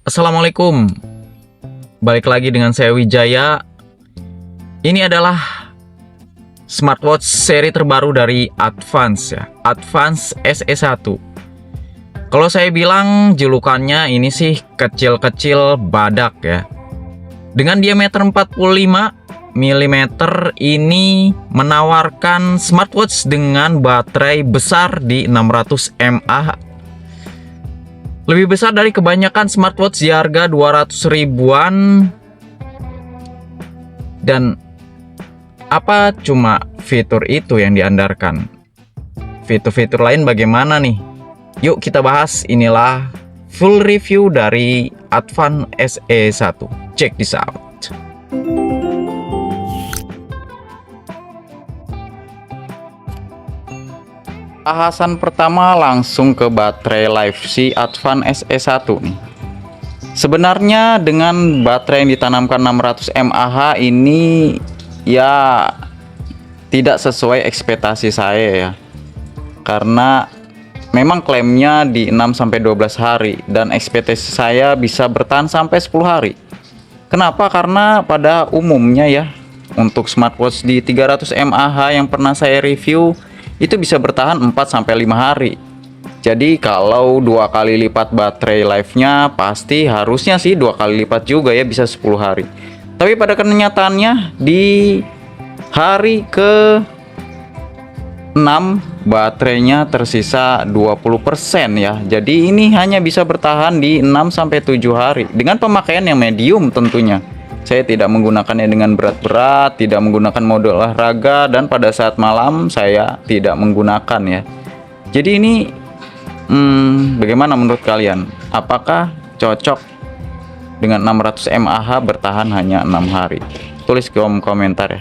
Assalamualaikum. Balik lagi dengan saya Wijaya. Ini adalah smartwatch seri terbaru dari Advance ya, Advance SE1. Kalau saya bilang julukannya ini sih kecil-kecil badak ya. Dengan diameter 45 mm ini menawarkan smartwatch dengan baterai besar di 600 mAh. Lebih besar dari kebanyakan smartwatch di harga 200 ribuan. Dan apa cuma fitur itu yang diandalkan? Fitur-fitur lain bagaimana nih? Yuk kita bahas, inilah full review dari Advance SE1. Check this out. Bahasan pertama langsung ke baterai life si Advance SE1 nih. Sebenarnya dengan baterai yang ditanamkan 600 mAh ini ya tidak sesuai ekspektasi saya ya. Karena memang klaimnya di 6-12 hari dan ekspektasi saya bisa bertahan sampai 10 hari. Kenapa? Karena pada umumnya ya untuk smartwatch di 300 mAh yang pernah saya review itu bisa bertahan 4-5 hari. Jadi kalau 2 kali lipat baterai life-nya pasti harusnya sih 2 kali lipat juga ya, bisa 10 hari. Tapi pada kenyataannya di hari ke 6 baterainya tersisa 20% ya. Jadi ini hanya bisa bertahan di 6-7 hari dengan pemakaian yang medium tentunya. Saya tidak menggunakannya dengan berat-berat, tidak menggunakan mode olahraga, dan pada saat malam saya tidak menggunakan ya. Jadi ini bagaimana menurut kalian? Apakah cocok dengan 600 mAh bertahan hanya 6 hari? Tulis di kolom komentar ya.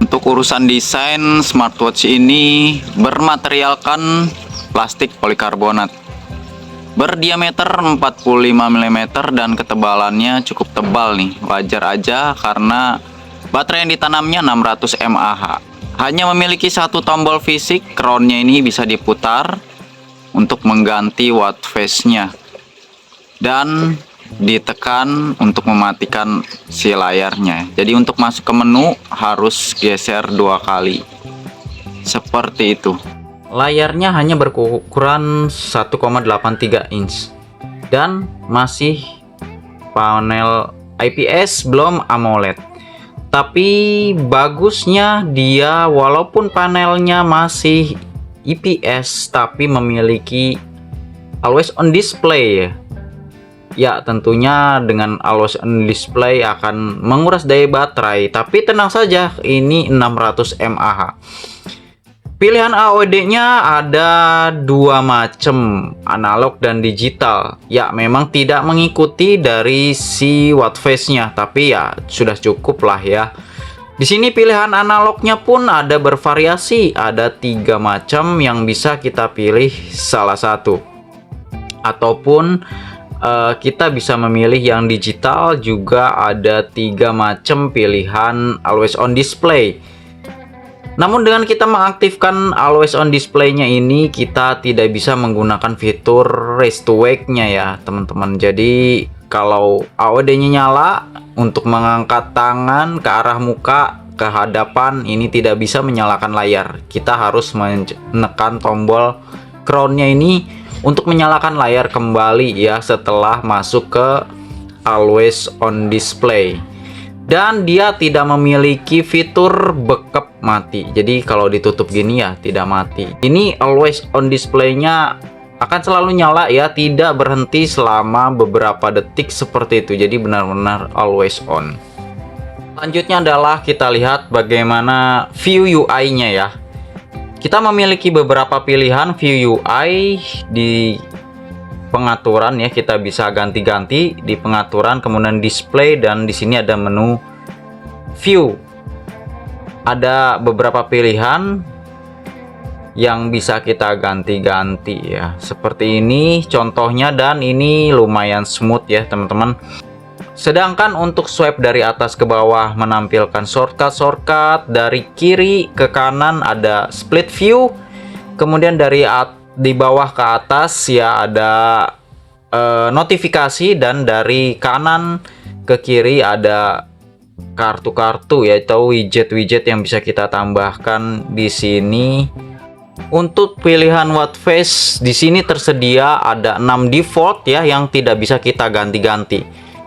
Untuk urusan desain, smartwatch ini bermaterialkan plastik polikarbonat berdiameter 45 mm dan ketebalannya cukup tebal nih. Wajar aja karena baterai yang ditanamnya 600 mAh. Hanya memiliki satu tombol fisik, crown-nya ini bisa diputar untuk mengganti watt phase-nya dan ditekan untuk mematikan si layarnya. Jadi untuk masuk ke menu harus geser 2 kali. Seperti itu. Layarnya hanya berukuran 1,83 inch dan masih panel IPS, belum AMOLED. Tapi bagusnya dia walaupun panelnya masih IPS tapi memiliki always on display ya. Ya tentunya dengan always on display akan menguras daya baterai, tapi tenang saja, ini 600 mAh. Pilihan AOD-nya ada 2 macam, analog dan digital. Ya, memang tidak mengikuti dari si watt phase-nya, tapi ya sudah cukup lah ya. Di sini pilihan analognya pun ada bervariasi, ada 3 macam yang bisa kita pilih salah satu. Ataupun kita bisa memilih yang digital, juga ada 3 macam pilihan always on display. Namun dengan kita mengaktifkan always on display-nya ini, kita tidak bisa menggunakan fitur raise to wake-nya ya teman-teman. Jadi kalau AOD-nya nyala, untuk mengangkat tangan ke arah muka, ke hadapan, ini tidak bisa menyalakan layar. Kita harus menekan tombol crown-nya ini untuk menyalakan layar kembali ya setelah masuk ke always on display. Dan dia tidak memiliki fitur backup mati. Jadi kalau ditutup gini ya tidak mati. Ini always on display-nya akan selalu nyala ya, tidak berhenti selama beberapa detik seperti itu. Jadi benar-benar always on. Selanjutnya adalah kita lihat bagaimana view UI-nya ya. Kita memiliki beberapa pilihan view UI di pengaturan ya, kita bisa ganti-ganti di pengaturan, kemudian display, dan di sini ada menu view. Ada beberapa pilihan yang bisa kita ganti-ganti ya, seperti ini contohnya, dan ini lumayan smooth ya teman-teman. Sedangkan untuk swipe dari atas ke bawah menampilkan shortcut dari kiri ke kanan ada split view, kemudian dari di bawah ke atas ya ada notifikasi, dan dari kanan ke kiri ada kartu-kartu ya, atau widget-widget yang bisa kita tambahkan di sini. Untuk pilihan watch face di sini tersedia ada 6 default ya, yang tidak bisa kita ganti-ganti.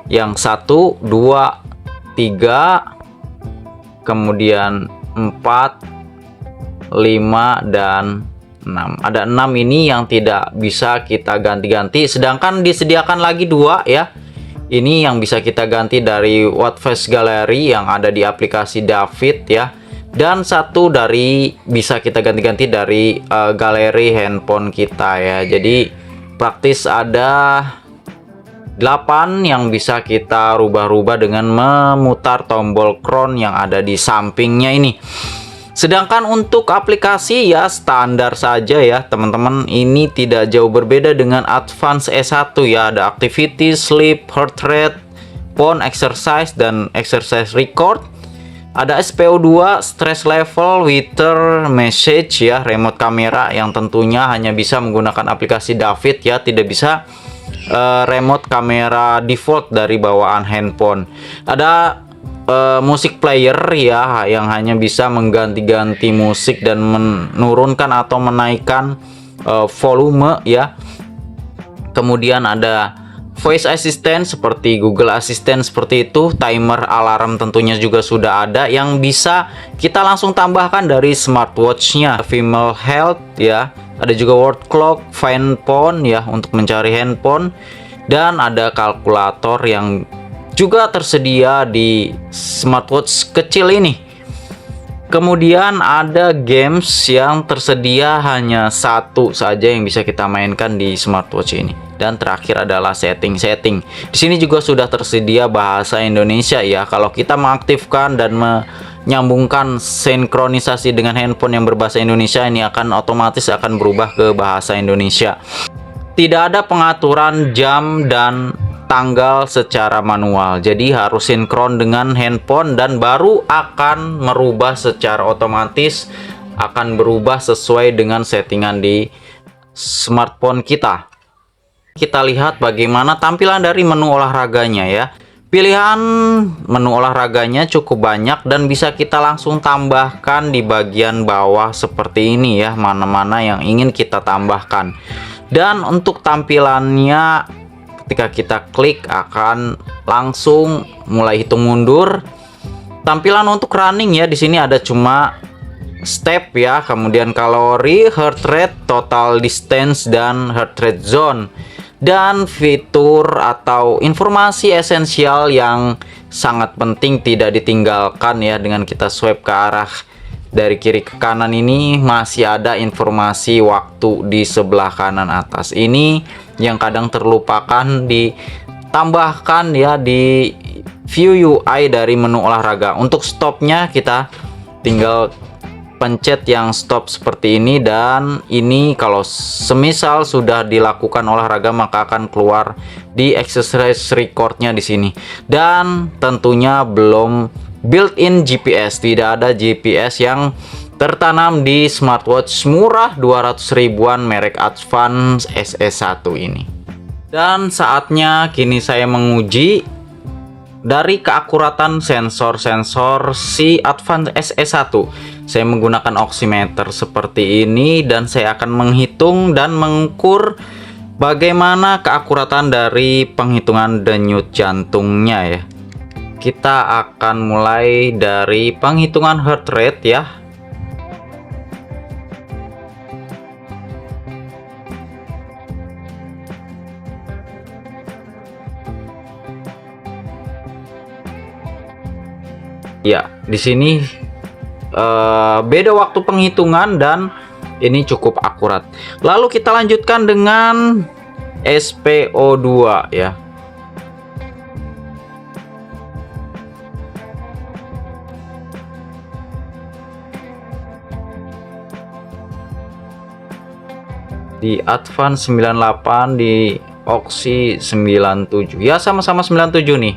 Yang 1, 2, 3, kemudian 4, 5, dan 6. Ada 6 ini yang tidak bisa kita ganti-ganti, sedangkan disediakan lagi 2 ya. Ini yang bisa kita ganti dari watch face gallery yang ada di aplikasi David ya. Dan 1 dari bisa kita ganti-ganti dari galeri handphone kita ya. Jadi praktis ada 8 yang bisa kita rubah-rubah dengan memutar tombol crown yang ada di sampingnya ini. Sedangkan untuk aplikasi ya standar saja ya teman-teman, ini tidak jauh berbeda dengan Advance S1 ya. Ada activity, sleep, heart rate, phone, exercise, dan exercise record. Ada SPO2, stress level, weather, message ya, remote kamera yang tentunya hanya bisa menggunakan aplikasi David ya, tidak bisa remote kamera default dari bawaan handphone. Ada musik player ya, yang hanya bisa mengganti-ganti musik dan menurunkan atau menaikkan volume ya. Kemudian ada voice assistant seperti Google Assistant seperti itu. Timer alarm tentunya juga sudah ada yang bisa kita langsung tambahkan dari smartwatch-nya. Female health ya. Ada juga word clock, find phone ya untuk mencari handphone, dan ada kalkulator yang juga tersedia di smartwatch kecil ini. Kemudian ada games yang tersedia hanya 1 saja yang bisa kita mainkan di smartwatch ini. Dan terakhir adalah setting. Di sini juga sudah tersedia bahasa Indonesia ya. Kalau kita mengaktifkan dan menyambungkan sinkronisasi dengan handphone yang berbahasa Indonesia, ini akan otomatis akan berubah ke bahasa Indonesia. Tidak ada pengaturan jam dan tanggal secara manual, jadi harus sinkron dengan handphone dan baru akan merubah secara otomatis, akan berubah sesuai dengan settingan di smartphone kita. Kita lihat bagaimana tampilan dari menu olahraganya ya. Pilihan menu olahraganya cukup banyak dan bisa kita langsung tambahkan di bagian bawah seperti ini ya, mana-mana yang ingin kita tambahkan. Dan untuk tampilannya, ketika kita klik akan langsung mulai hitung mundur. Tampilan untuk running ya, di sini ada cuma step ya, kemudian kalori, heart rate, total distance, dan heart rate zone. Dan fitur atau informasi esensial yang sangat penting tidak ditinggalkan ya. Dengan kita swipe ke arah dari kiri ke kanan ini masih ada informasi waktu di sebelah kanan atas. Ini yang kadang terlupakan ditambahkan ya di view UI dari menu olahraga. Untuk stopnya kita tinggal pencet yang stop seperti ini, dan ini kalau semisal sudah dilakukan olahraga maka akan keluar di exercise recordnya di sini. Dan tentunya belum built-in GPS, tidak ada GPS yang tertanam di smartwatch murah 200 ribuan merek Advance SE1 ini. Dan saatnya kini saya menguji dari keakuratan sensor-sensor si Advance SE1. Saya menggunakan oximeter seperti ini dan saya akan menghitung dan mengukur bagaimana keakuratan dari penghitungan denyut jantungnya ya. Kita akan mulai dari penghitungan heart rate ya. Ya, di sini beda waktu penghitungan dan ini cukup akurat. Lalu kita lanjutkan dengan SPO2 ya. Di Advance 98, di Oxy 97. Ya sama-sama 97 nih.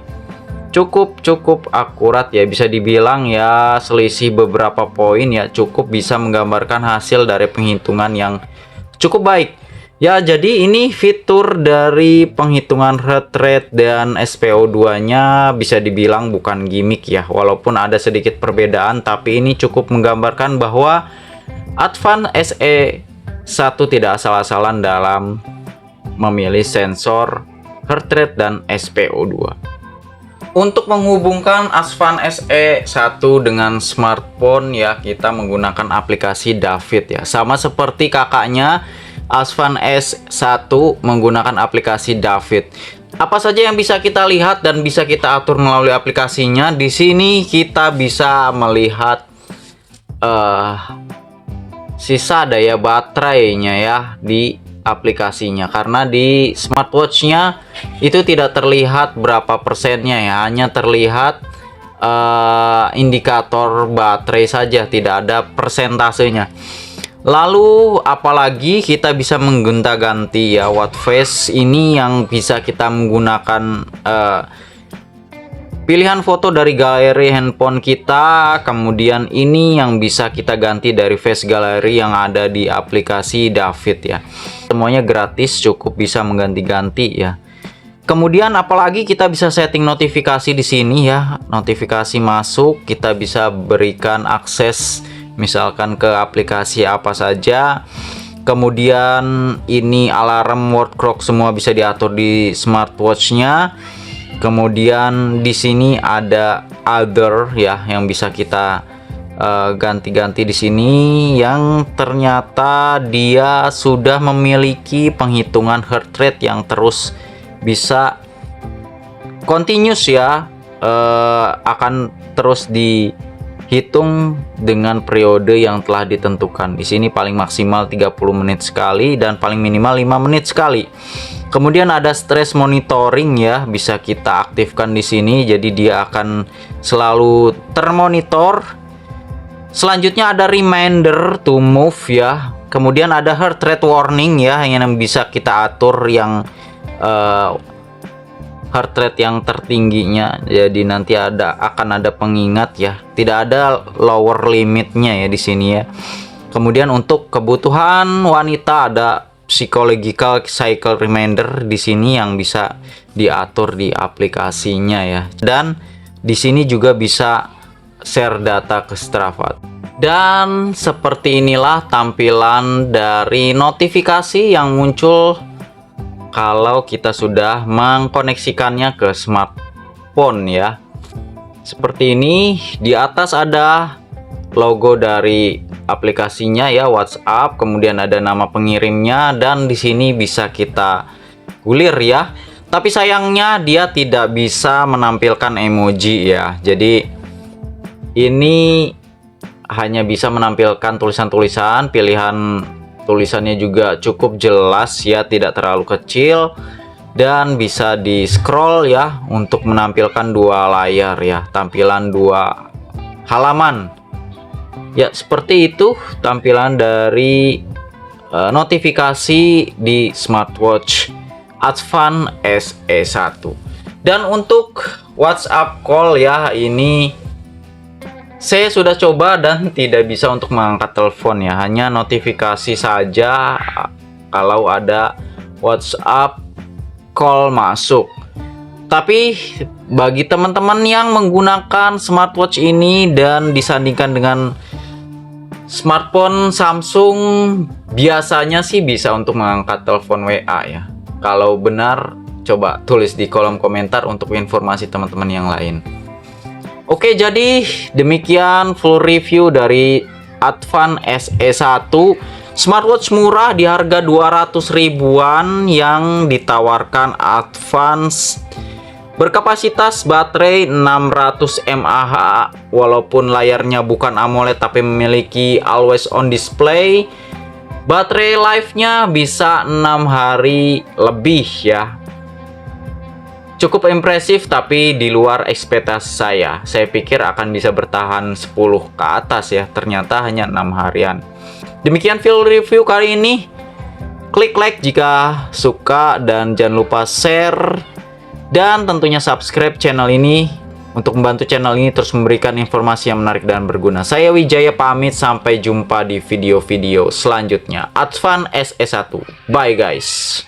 Cukup akurat ya, bisa dibilang ya selisih beberapa poin ya, cukup bisa menggambarkan hasil dari penghitungan yang cukup baik. Ya, jadi ini fitur dari penghitungan heart rate dan SPO2-nya bisa dibilang bukan gimmick ya. Walaupun ada sedikit perbedaan, tapi ini cukup menggambarkan bahwa Advan SE1 tidak asal-asalan dalam memilih sensor heart rate dan SPO2. Untuk menghubungkan Advan SE1 dengan smartphone ya, kita menggunakan aplikasi David ya. Sama seperti kakaknya, Advan S1 menggunakan aplikasi David. Apa saja yang bisa kita lihat dan bisa kita atur melalui aplikasinya? Di sini kita bisa melihat sisa daya baterainya ya di aplikasinya, karena di smartwatch-nya itu tidak terlihat berapa persennya ya, hanya terlihat indikator baterai saja, tidak ada persentasenya. Lalu apalagi kita bisa menggonta-ganti ya, watch face ini yang bisa kita menggunakan pilihan foto dari galeri handphone kita. Kemudian ini yang bisa kita ganti dari face gallery yang ada di aplikasi David ya. Semuanya gratis, cukup bisa mengganti-ganti ya. Kemudian apalagi kita bisa setting notifikasi di sini ya. Notifikasi masuk, kita bisa berikan akses misalkan ke aplikasi apa saja. Kemudian ini alarm, word clock semua bisa diatur di smartwatch-nya. Kemudian di sini ada other ya yang bisa kita ganti-ganti di sini, yang ternyata dia sudah memiliki penghitungan heart rate yang terus bisa continuous ya, akan terus dihitung dengan periode yang telah ditentukan. Di sini paling maksimal 30 menit sekali dan paling minimal 5 menit sekali. Kemudian ada stress monitoring ya, bisa kita aktifkan di sini, jadi dia akan selalu termonitor. Selanjutnya ada reminder to move ya. Kemudian ada heart rate warning ya, yang bisa kita atur yang heart rate yang tertingginya. Jadi nanti akan ada pengingat ya. Tidak ada lower limitnya ya di sini ya. Kemudian untuk kebutuhan wanita ada psychological cycle reminder di sini yang bisa diatur di aplikasinya ya. Dan di sini juga bisa share data ke Strava. Dan seperti inilah tampilan dari notifikasi yang muncul kalau kita sudah mengkoneksikannya ke smartphone ya. Seperti ini, di atas ada logo dari aplikasinya ya, WhatsApp, kemudian ada nama pengirimnya, dan di sini bisa kita gulir ya. Tapi sayangnya dia tidak bisa menampilkan emoji ya. Jadi ini hanya bisa menampilkan tulisan-tulisan, pilihan tulisannya juga cukup jelas ya, tidak terlalu kecil, dan bisa di scroll ya untuk menampilkan dua layar ya, tampilan dua halaman ya. Seperti itu tampilan dari notifikasi di smartwatch Advan SE1. Dan untuk WhatsApp call ya, ini saya sudah coba dan tidak bisa untuk mengangkat telepon ya, hanya notifikasi saja kalau ada WhatsApp call masuk. Tapi bagi teman-teman yang menggunakan smartwatch ini dan disandingkan dengan smartphone Samsung, biasanya sih bisa untuk mengangkat telepon WA ya. Kalau benar, coba tulis di kolom komentar untuk informasi teman-teman yang lain. Oke, jadi demikian full review dari Advan SE1, smartwatch murah di harga 200 ribuan yang ditawarkan Advance, berkapasitas baterai 600 mAh, walaupun layarnya bukan AMOLED tapi memiliki always on display. Baterai life-nya bisa 6 hari lebih ya. Cukup impresif, tapi di luar ekspektasi saya. Saya pikir akan bisa bertahan 10 ke atas ya, ternyata hanya 6 harian. Demikian full review kali ini. Klik like jika suka dan jangan lupa share dan tentunya subscribe channel ini untuk membantu channel ini terus memberikan informasi yang menarik dan berguna. Saya Wijaya pamit, sampai jumpa di video-video selanjutnya. Advan SE1. Bye guys.